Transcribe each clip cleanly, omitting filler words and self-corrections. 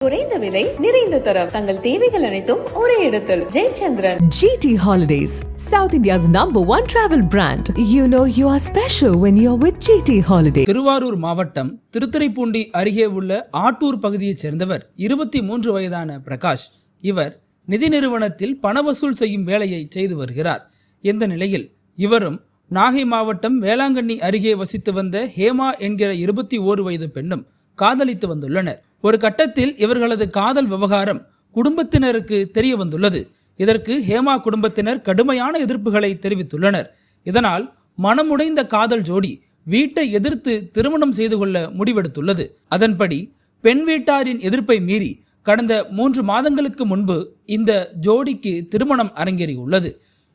குறைந்த விலை நிறைந்த தரம் தங்கள் தேவைகள் அனைத்தும் ஒரே இடத்தில் Jayachandran. GT Holidays, South India's #1 travel brand. You know you are special when you're with GT Holidays. Thiruvarur மாவட்டம் திருத்துறைப்பூண்டி அருகே உள்ள ஆட்டூர் பகுதியைச் சேர்ந்தவர் 23 வயதான பிரகாஷ். இவர் நிதி நிறுவனத்தில் பண வசூல் செய்யும் வேலையை செய்து வருகிறார். இந்த நிலையில் இவரும் நாகை மாவட்டம் வேளாங்கண்ணி அருகே வசித்து வந்த ஹேமா என்கிற 21 வயது பெண்ணும் காதலித்து வந்துள்ளனர். ஒரு கட்டத்தில் இவர்களது காதல் விவகாரம் குடும்பத்தினருக்கு தெரிய வந்துள்ளது. இதற்கு ஹேமா குடும்பத்தினர் கடுமையான எதிர்ப்புகளை தெரிவித்துள்ளனர். இதனால் மனமுடைந்த காதல் ஜோடி வீட்டை எதிர்த்து திருமணம் செய்து கொள்ள முடிவெடுத்துள்ளது. அதன்படி பெண் வீட்டாரின் எதிர்ப்பை மீறி கடந்த 3 மாதங்களுக்கு முன்பு இந்த ஜோடிக்கு திருமணம் அரங்கேறியுள்ளது.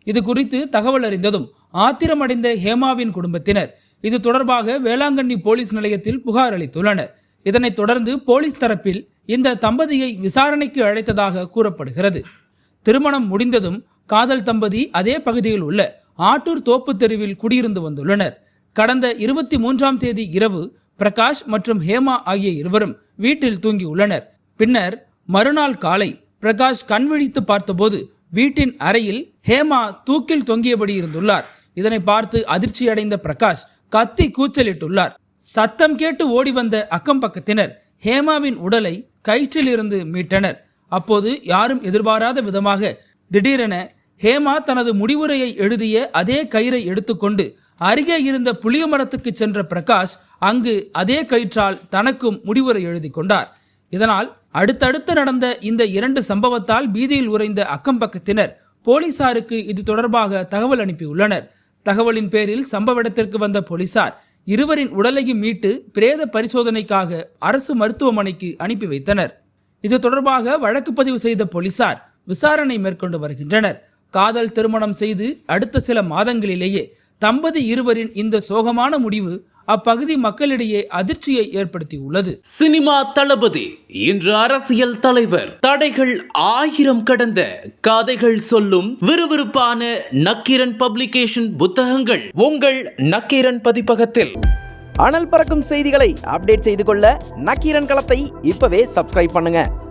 இது குறித்து தகவல் அறிந்ததும் ஆத்திரமடைந்த ஹேமாவின் குடும்பத்தினர் இது தொடர்பாக வேளாங்கண்ணி போலீஸ் நிலையத்தில் புகார் அளித்துள்ளனர். இதனைத் தொடர்ந்து போலீஸ் தரப்பில் இந்த தம்பதியை விசாரணைக்கு அழைத்ததாக கூறப்படுகிறது. திருமணம் முடிந்ததும் காதல் தம்பதி அதே பகுதியில் உள்ள ஆட்டூர் தோப்பு தெருவில் குடியிருந்து வந்துள்ளனர். கடந்த 23ஆம் தேதி இரவு பிரகாஷ் மற்றும் ஹேமா ஆகிய இருவரும் வீட்டில் தூங்கியுள்ளனர். பின்னர் மறுநாள் காலை பிரகாஷ் கண் விழித்து பார்த்தபோது வீட்டின் அறையில் ஹேமா தூக்கில் தொங்கியபடி இருந்துள்ளார். இதனை பார்த்து அதிர்ச்சியடைந்த பிரகாஷ் கத்தி கூச்சலிட்டுள்ளார். சத்தம் கேட்டு ஓடி வந்த அக்கம் பக்கத்தினர் ஹேமாவின் உடலை கயிற்றிலிருந்து மீட்டனர். அப்போது யாரும் எதிர்பாராத விதமாக திடீரென ஹேமா தனது முடிவுரையை எழுதிய அதே கயிறை எடுத்துக்கொண்டு அருகே இருந்த புளிய மரத்துக்கு சென்ற பிரகாஷ் அங்கு அதே கயிற்றால் தனக்கும் முடிவுரை எழுதி கொண்டார். இதனால் அடுத்தடுத்து நடந்த இந்த 2 சம்பவத்தால் பீதியில் உறைந்த அக்கம் பக்கத்தினர் போலீசாருக்கு இது தொடர்பாக தகவல் அனுப்பியுள்ளனர். தகவலின் பேரில் சம்பவ இடத்திற்கு வந்த போலீசார் இருவரின் உடலையும் மீட்டு பிரேத பரிசோதனைக்காக அரசு மருத்துவமனைக்கு அனுப்பி வைத்தனர். இது தொடர்பாக வழக்கு பதிவு செய்த போலீசார் விசாரணை மேற்கொண்டு வருகின்றனர். காதல் திருமணம் செய்து அடுத்த சில மாதங்களிலேயே தம்பதி இருவரின் இந்த சோகமான முடிவு அப்பகுதி மக்களிடையே அதிர்ச்சியை ஏற்படுத்தியுள்ளது. சினிமா தளபதி இன்று அரசியல் தலைவர். தடைகள் 1000 கடந்த கதைகள் சொல்லும் விறுவிறுப்பான நக்கீரன் பப்ளிகேஷன் புத்தகங்கள் உங்கள் நக்கீரன் பதிப்பகத்தில். அனல் பறக்கும் செய்திகளை அப்டேட் செய்து கொள்ள நக்கீரன் களத்தை இப்பவே சப்ஸ்கிரைப் பண்ணுங்க.